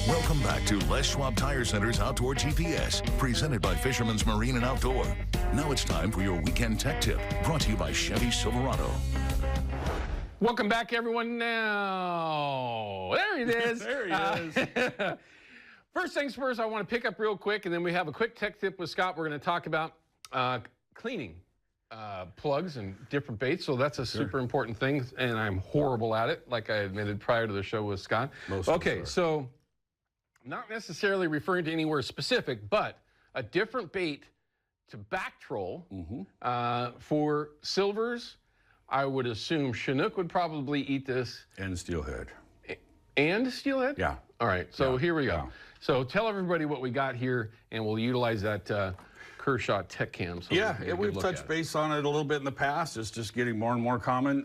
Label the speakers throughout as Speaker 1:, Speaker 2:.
Speaker 1: Welcome back to Les Schwab Tire Center's Outdoor GPS, presented by Fisherman's Marine and Outdoor. Now it's time for your weekend tech tip, brought to you by Chevy Silverado.
Speaker 2: Welcome back, everyone. Now, there it is.
Speaker 3: There he is.
Speaker 2: First things first, I want to pick up real quick, and then we have a quick tech tip with Scott. We're going to talk about cleaning plugs and different baits. So that's a super important thing, and I'm horrible at it, like I admitted prior to the show with Scott. Okay, so not necessarily referring to anywhere specific, but a different bait to back troll for silvers. I would assume Chinook would probably eat this.
Speaker 3: And steelhead.
Speaker 2: And steelhead?
Speaker 3: Yeah.
Speaker 2: All right, so here we go.
Speaker 3: Yeah.
Speaker 2: So tell everybody what we got here, and we'll utilize that Kershaw Tech Cam. So
Speaker 3: we've touched base on it a little bit in the past. It's just getting more and more common.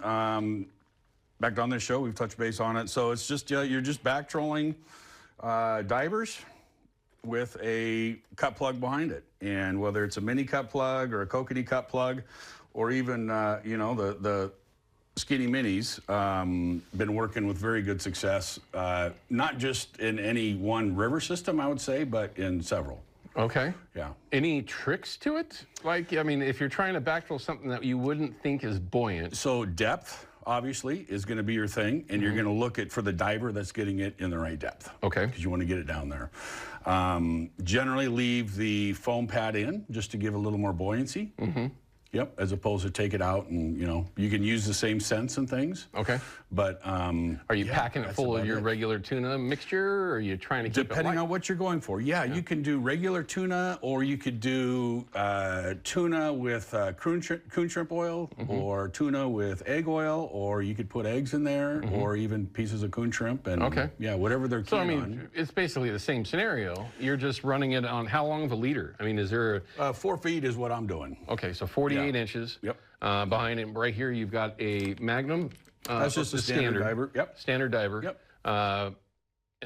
Speaker 3: Back on this show, we've touched base on it. So it's just, you're just back trolling divers with a cut plug behind it. And whether it's a mini cut plug or a kokanee cut plug, or even, the skinny minis, been working with very good success, not just in any one river system, I would say, but in several.
Speaker 2: Okay.
Speaker 3: Yeah.
Speaker 2: Any tricks to it? Like, I mean, if you're trying to back troll something that you wouldn't think is buoyant.
Speaker 3: So depth, obviously, is going to be your thing, and you're going to look for the diver that's getting it in the right depth. Okay. Because you want to get it down there. Generally leave the foam pad in just to give a little more buoyancy. Yep, as opposed to take it out and, you can use the same scents and things. Okay. But,
Speaker 2: are you packing it full of your regular tuna mixture, or are you trying to keep it
Speaker 3: depending on what you're going for. Yeah, you can do regular tuna, or you could do tuna with coon shrimp oil, or tuna with egg oil, or you could put eggs in there, or even pieces of coon shrimp, and yeah, whatever they're keen on.
Speaker 2: It's basically the same scenario. You're just running it on how long of a leader? I mean, is there
Speaker 3: 4 feet is what I'm doing.
Speaker 2: Okay, so 48 inches. Yep. Behind it, right here, you've got a Magnum.
Speaker 3: That's just a standard diver. Yep.
Speaker 2: Standard diver. Yep. And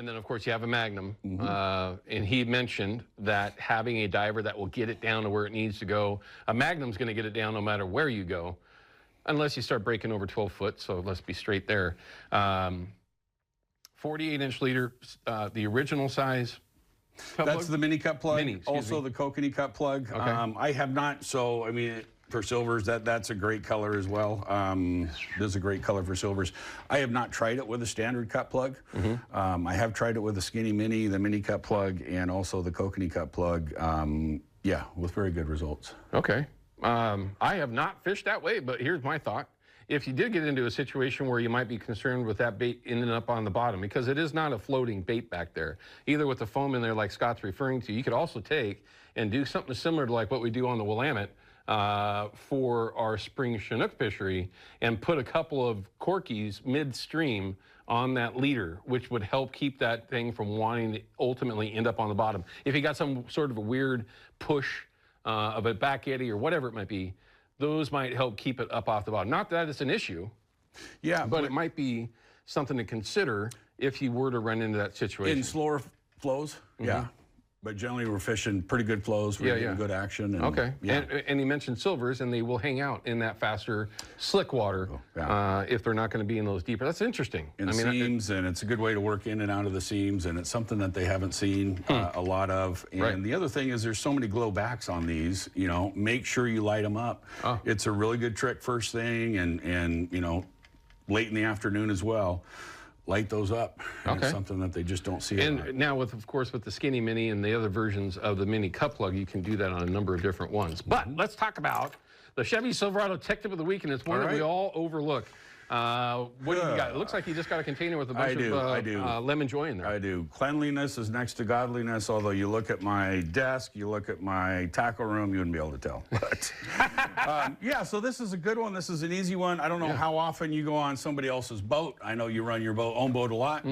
Speaker 2: then, of course, you have a Magnum. And he mentioned that having a diver that will get it down to where it needs to go. A Magnum's going to get it down no matter where you go, unless you start breaking over 12 foot. So let's be straight there. 48-inch leader, the original size.
Speaker 3: That's the mini cut plug. Also the kokanee cut plug. Okay. I have not, so I mean, for silvers, that's a great color as well. This is a great color for silvers. I have not tried it with a standard cut plug. I have tried it with the skinny mini, the mini cut plug, and also the kokanee cut plug. Yeah, with very good results.
Speaker 2: Okay. I have not fished that way, but here's my thought. If you did get into a situation where you might be concerned with that bait ending up on the bottom, because it is not a floating bait back there, either with the foam in there like Scott's referring to, you could also take and do something similar to like what we do on the Willamette for our spring Chinook fishery, and put a couple of corkies midstream on that leader, which would help keep that thing from wanting to ultimately end up on the bottom. If you got some sort of a weird push of a back eddy or whatever it might be, those might help keep it up off the bottom. Not that it's an issue, but it might be something to consider if you were to run into that situation.
Speaker 3: In slower flows, yeah. But generally we're fishing pretty good flows. We're getting good action. And,
Speaker 2: and he mentioned silvers, and they will hang out in that faster slick water if they're not going to be in those deeper. That's interesting.
Speaker 3: In seams, and it's a good way to work in and out of the seams, and it's something that they haven't seen a lot of. And the other thing is there's so many glow backs on these, make sure you light them up. It's a really good trick first thing, and late in the afternoon as well. Light those up. It's something that they just don't see.
Speaker 2: And now, of course, with the skinny mini and the other versions of the mini cut plug, you can do that on a number of different ones. But let's talk about the Chevy Silverado Tech Tip of the Week, and it's one that we all overlook. What do you got? It looks like you just got a container with a bunch of lemon joy in there.
Speaker 3: I do. Cleanliness is next to godliness, although you look at my desk, you look at my tackle room, you wouldn't be able to tell. But, yeah, so this is a good one. This is an easy one. I don't know how often you go on somebody else's boat. I know you run your own boat a lot.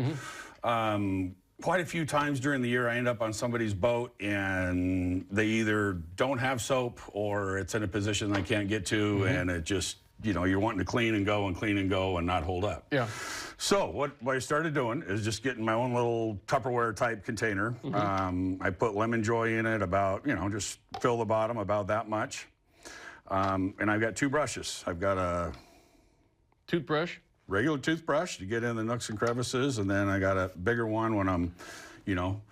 Speaker 3: Quite a few times during the year, I end up on somebody's boat, and they either don't have soap, or it's in a position I can't get to, and it just... you're wanting to clean and go and not hold up. Yeah. So what I started doing is just getting my own little Tupperware type container. I put lemon joy in it, about, just fill the bottom about that much. And I've got 2 brushes. I've got a
Speaker 2: toothbrush,
Speaker 3: regular toothbrush to get in the nooks and crevices, and then I got a bigger one when I'm, you know,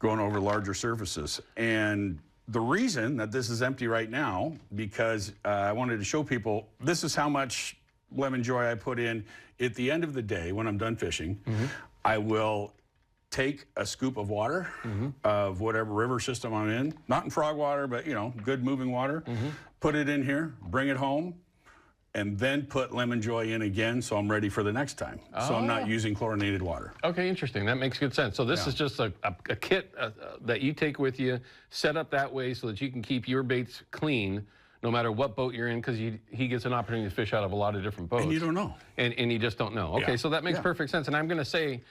Speaker 3: going over larger surfaces. And the reason that this is empty right now, because I wanted to show people, this is how much Lemon Joy I put in. At the end of the day, when I'm done fishing, I will take a scoop of water of whatever river system I'm in, not in frog water, but, you know, good moving water, put it in here, bring it home, and then put Lemon Joy in again so I'm ready for the next time. So I'm not using chlorinated water.
Speaker 2: Okay, interesting. That makes good sense. So this is just a kit that you take with you, set up that way so that you can keep your baits clean no matter what boat you're in, because he gets an opportunity to fish out of a lot of different boats.
Speaker 3: And you don't know.
Speaker 2: And you just don't know. Okay, so that makes perfect sense. And I'm going to say,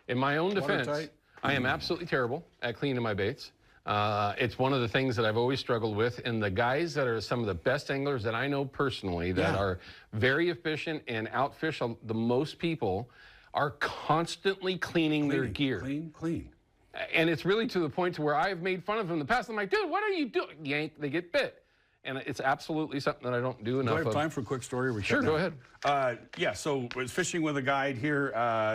Speaker 2: in my own defense, I am absolutely terrible at cleaning my baits. It's one of the things that I've always struggled with, and the guys that are some of the best anglers that I know personally that are very efficient and outfish the most people are constantly cleaning their gear.
Speaker 3: Clean.
Speaker 2: And it's really to the point to where I've made fun of them in the past. I'm like, dude, what are you doing? Yank, they get bit. And it's absolutely something that I don't do enough of.
Speaker 3: Do I have time for a quick story?
Speaker 2: Sure, go ahead.
Speaker 3: Yeah, so I was fishing with a guide here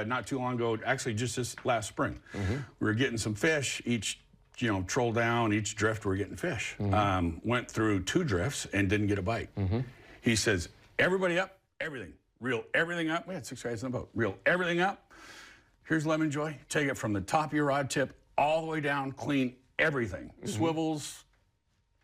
Speaker 3: not too long ago, actually just this last spring. We were getting some fish, each, you know, troll down, each drift we're getting fish. Went through 2 drifts and didn't get a bite. He says, everybody up, everything. Reel everything up. We had 6 guys in the boat. Reel everything up. Here's Lemon Joy. Take it from the top of your rod tip all the way down, clean everything. Swivels,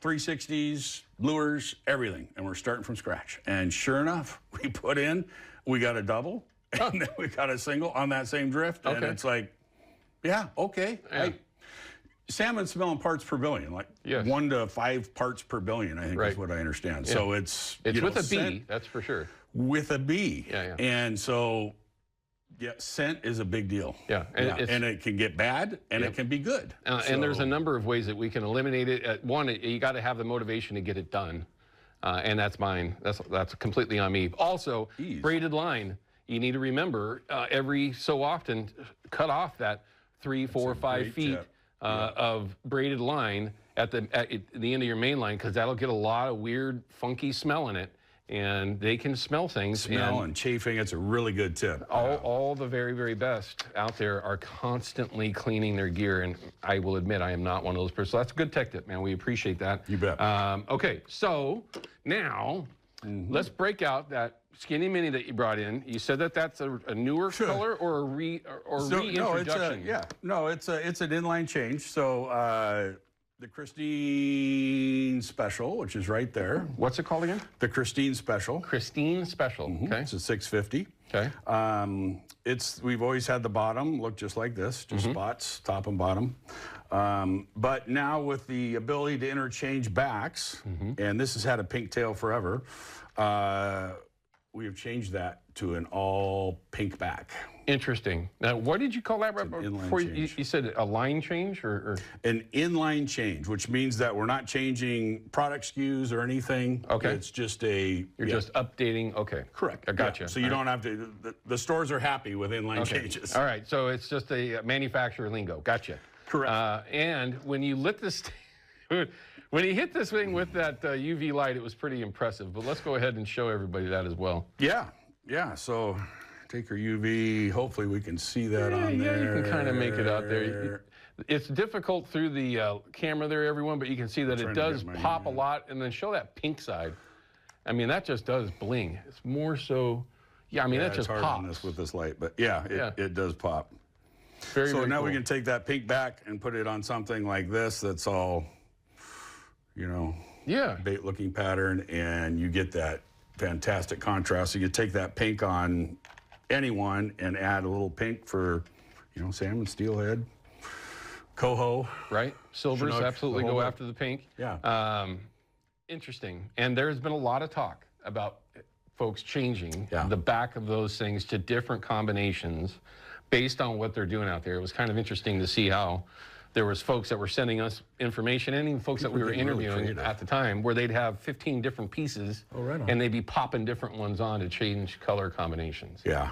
Speaker 3: 360s, lures, everything. And we're starting from scratch. And sure enough, we put in, we got a double, and then we got a single on that same drift. And it's like, yeah, okay. Salmon smelling parts per billion, like 1 to 5 parts per billion, I think is what I understand. So it's
Speaker 2: with a B, that's for sure.
Speaker 3: With a B. And so, scent is a big deal. And it can get bad, and it can be good.
Speaker 2: And there's a number of ways that we can eliminate it. One, you got to have the motivation to get it done. And that's mine. That's completely on me. Also, braided line. You need to remember every so often, cut off that 3, 4, 5 feet of braided line at the end of your main line, because that'll get a lot of weird, funky smell in it. And they can smell things.
Speaker 3: Smell and chafing, it's a really good tip.
Speaker 2: All the very, very best out there are constantly cleaning their gear, and I will admit I am not one of those persons. So that's a good tech tip, man. We appreciate that.
Speaker 3: You bet.
Speaker 2: Okay, so now let's break out that Skinny Mini that you brought in. You said that that's a newer color or a reintroduction?
Speaker 3: No, it's an inline change. So the Christine Special, which is right there.
Speaker 2: What's it called again?
Speaker 3: The Christine Special.
Speaker 2: Christine Special. Okay.
Speaker 3: It's a 650.
Speaker 2: Okay.
Speaker 3: We've always had the bottom look just like this, just spots, top and bottom. But now with the ability to interchange backs, and this has had a pink tail forever, we have changed that to an all pink back.
Speaker 2: Interesting. Now, what did you call that right before? You said a line change or?
Speaker 3: An inline change, which means that we're not changing product SKUs or anything.
Speaker 2: Okay.
Speaker 3: It's just a...
Speaker 2: You're just updating. Okay.
Speaker 3: Correct.
Speaker 2: I gotcha.
Speaker 3: So you don't have to... The stores are happy with inline changes.
Speaker 2: All right. So it's just a manufacturer lingo. Gotcha.
Speaker 3: Correct.
Speaker 2: And when you lit this... When you hit this thing with that UV light, it was pretty impressive. But let's go ahead and show everybody that as well.
Speaker 3: Yeah. So take your UV. Hopefully we can see that on there.
Speaker 2: Yeah, you can kind of make it out there. It's difficult through the camera there, everyone, but you can see that it does pop a lot. And then show that pink side. I mean, that just does bling. It's more so, that just
Speaker 3: hard
Speaker 2: pops.
Speaker 3: On this with this light, but it does pop.
Speaker 2: Very
Speaker 3: now
Speaker 2: cool.
Speaker 3: we can take that pink back and put it on something like this that's all, bait looking pattern, and you get that fantastic contrast. So you take that pink on anyone and add a little pink for, salmon, steelhead, coho.
Speaker 2: Right. Silvers
Speaker 3: Chinook,
Speaker 2: absolutely go after the pink.
Speaker 3: Yeah.
Speaker 2: Interesting. And there's been a lot of talk about folks changing the back of those things to different combinations based on what they're doing out there. It was kind of interesting to see how there was folks that were sending us information, and even folks that we were interviewing at the time, where they'd have 15 different pieces, and they'd be popping different ones on to change color combinations.
Speaker 3: Yeah.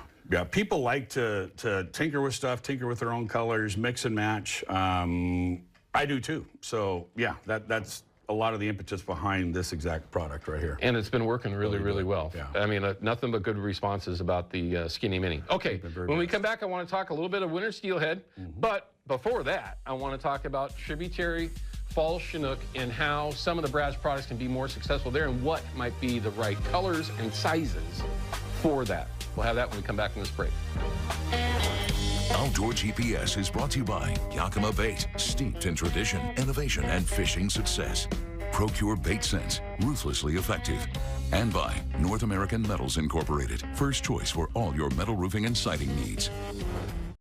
Speaker 3: People like to tinker with stuff, tinker with their own colors, mix and match. I do too. So that's a lot of the impetus behind this exact product right here.
Speaker 2: And it's been working really, really well.
Speaker 3: Yeah.
Speaker 2: I mean, nothing but good responses about the Skinny Mini. Okay, when we come back, I want to talk a little bit of winter steelhead, but before that, I want to talk about tributary fall Chinook and how some of the Brad's products can be more successful there and what might be the right colors and sizes for that. We'll have that when we come back from this break.
Speaker 1: Outdoor GPS is brought to you by Yakima Bait, steeped in tradition, innovation, and fishing success. Procure Bait Sense, ruthlessly effective. And by North American Metals Incorporated, first choice for all your metal roofing and siding needs.